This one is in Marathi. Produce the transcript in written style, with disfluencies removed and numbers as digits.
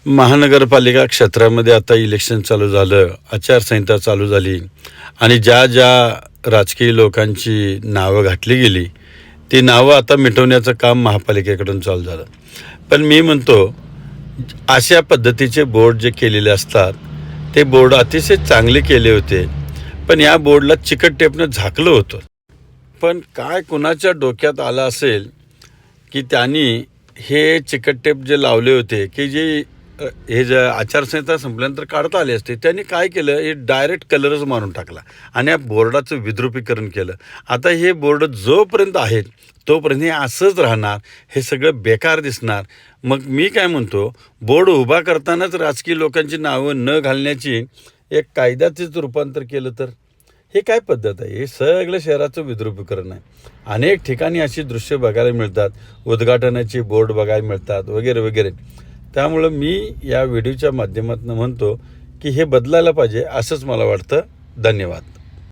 महानगरपालिका क्षेत्रामध्ये आता इलेक्शन चालू झालं, आचारसंहिता चालू झाली आणि ज्या ज्या राजकीय लोकांची नावं घातली गेली ती नावं आता मिटवण्याचं काम महापालिकेकडून चालू झालं. पण मी म्हणतो अशा पद्धतीचे बोर्ड जे केलेले असतात ते बोर्ड अतिशय चांगले केले होते, पण या बोर्डला चिकट टेपनं झाकलं होतं. पण काय कुणाच्या डोक्यात आलं असेल की त्यांनी हे चिकट टेप जे लावले होते की जे हे जे आचारसंहिता संपल्यानंतर काढता आले असते, त्यांनी काय केलं, हे डायरेक्ट कलरच मारून टाकला आणि या बोर्डाचं विद्रुपीकरण केलं. आता हे बोर्ड जोपर्यंत आहेत तोपर्यंत हे असंच राहणार, हे सगळं बेकार दिसणार. मग मी काय म्हणतो, बोर्ड उभा करतानाच राजकीय लोकांची नावं न घालण्याची एक कायद्याचंच रूपांतर केलं तर हे काय पद्धत आहे? हे सगळं शहराचं विद्रुपीकरण आहे. अनेक ठिकाणी अशी दृश्य बघायला मिळतात, उद्घाटनाची बोर्ड बघायला मिळतात वगैरे वगैरे. त्यामुळं मी या व्हिडिओच्या माध्यमातून म्हणतो की हे बदलायला पाहिजे, असंच मला वाटतं. धन्यवाद.